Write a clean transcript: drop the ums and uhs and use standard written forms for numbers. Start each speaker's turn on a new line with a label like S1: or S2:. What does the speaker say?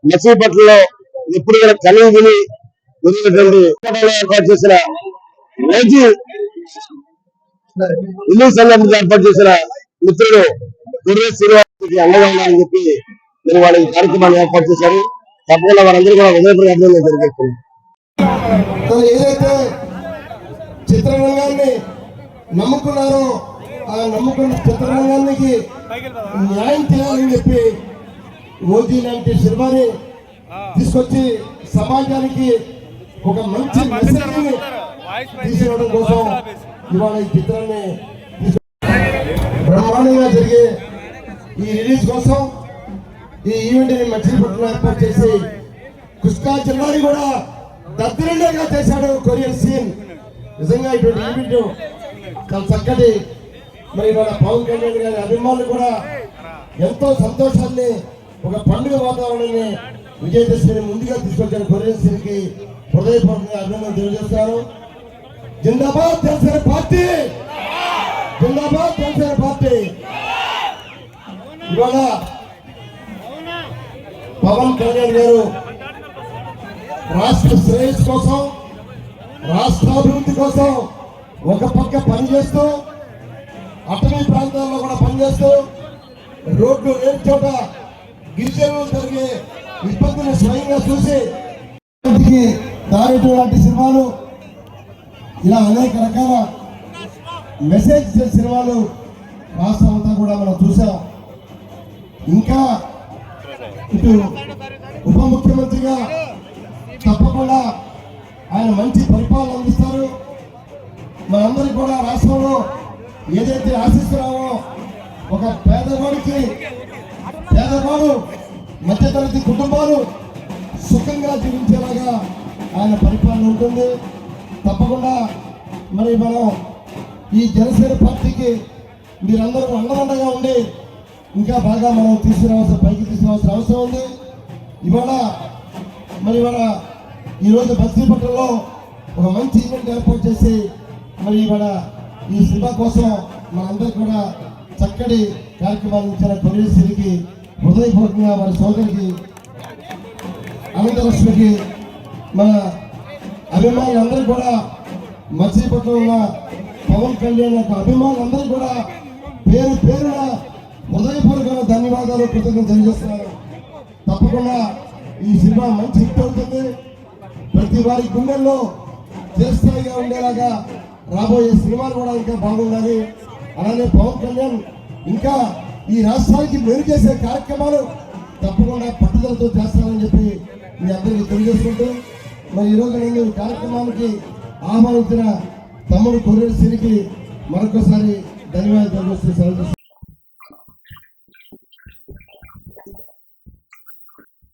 S1: నర్సీపట్నంలో ఎప్పుడు కూడా కలిగి ఏర్పాటు చేసిన ఓజీ ఇల్లు సంఘం ఏర్పాటు చేసిన మిత్రుడు గురువు శ్రీనివాసకి అండగా ఉన్నారని చెప్పి నేను వాళ్ళ కార్యక్రమాన్ని ఏర్పాటు చేశారు. తప్పకుండా వారందరూ కూడా ఉదయపూర్ అభివృద్ధి జరిగేస్తుంది.
S2: ఏదైతే చిత్రరంగాన్ని నమ్ముకున్నారో ఆ నమ్ముకున్న చిత్రరంగానికి న్యాయం చేయాలని చెప్పి ఓజీ లాంటి సినిమాని తీసుకొచ్చి సమాజానికి ఒక మంచి మెసేజ్ తీసుకురావడం కోసం ఇవాళ ఈ చిత్రాన్ని బ్రహ్మాండంగా జరిగే ఈ రిలీజ్ కోసం ఈ ఈవెంట్ ని మచిలీపట్నంలో ఏర్పాటు చేసి కుష్కా జిల్లాని కూడా దద్దరిల్లేగా చేశాడు కొరియన్ సీన్. నిజంగా ఇటువంటి ఈవెంట్ చాలా చక్కటి. మరి ఇవాళ పవన్ కళ్యాణ్ గారి అభిమానులు కూడా ఎంతో సంతోషాన్ని ఒక పండుగ వాతావరణాన్ని విజయదశమిని ముందుగా తీసుకొచ్చిన కొరియన్ సీన్ కి హృదయపూర్వకంగా అభినందనలు తెలియజేస్తారు. జిందాబాద్ జనసేన పార్టీ, జిందాబాద్ జనసేన పార్టీ. ఇవాళ పవన్ కళ్యాణ్ గారు రాష్ట్ర శ్రేయస్సు కోసం, రాష్ట్రాభివృద్ధి కోసం ఒక పక్క పనిచేస్తూ అటవీ ప్రాంతాల్లో కూడా పనిచేస్తూ రోడ్లు లేని చోట గిరిజనులు జరిగే ఇబ్బందులు స్వయంగా చూసి దారిటూ లాంటి సినిమాలు ఇలా అనేక రకాల మెసేజ్ సినిమాలు రాష్ట్రం అంతా కూడా మనం చూసాం. ఇంకా ఇటు ఉప ముఖ్యమంత్రిగా తప్పకుండా ఆయన మంచి పరిపాలన అందిస్తారు. మనందరికీ కూడా రాష్ట్రంలో ఏదైతే ఆశిస్తున్నామో ఒక పేదవాడు మధ్యతరగతి కుటుంబాలు సుఖంగా జీవించేలాగా ఆయన పరిపాలన ఉంటుంది. తప్పకుండా మరి మనం ఈ జనసేన పార్టీకి మీరందరూ అండగా ఉండి ఇంకా బాగా మనం పైకి తీసుకురావాల్సిన అవసరం ఉంది. ఇవాళ ఈరోజు మచిలీపట్నంలో ఒక మంచి ఈవెంట్ ఏర్పాటు చేసి మరి ఇవాళ ఈ సినిమా కోసం మనందరూ కూడా చక్కటి కార్యక్రమాలు ఇచ్చిన కొరియన్ సీన్కి హృదయపూర్వకంగా వారి సోదరికి అనంతలక్ష్మికి మన అభిమానులందరూ కూడా మచిలీపట్నంలో ఉన్న పవన్ కళ్యాణ్ యొక్క అభిమానులందరూ కూడా పేరు పేరున హృదయపూర్వకంగా ధన్యవాదాలు కృతజ్ఞతలు తెలియజేస్తున్నారు. తప్పకుండా ఈ సినిమా మంచి హిట్ అవుతుంది. ప్రతి వారి గుండెల్లో చిరస్థాయిగా ఉండేలాగా రాబోయే సినిమాలు కూడా ఇంకా బాగుండాలి. అలానే పవన్ కళ్యాణ్ ఇంకా ఈ రాష్ట్రానికి మెరుగు చేసే కార్యక్రమాలు తప్పకుండా పట్టుదలతో చేస్తారని చెప్పి మీ అందరికీ తెలియజేసుకుంటూ మరి ఈరోజు నేను ఈ కార్యక్రమానికి ఆహ్వానించిన తమ్ముడు కొరియన్ సీన్కి మరొకసారి ధన్యవాదాలు తెలియజేస్తూ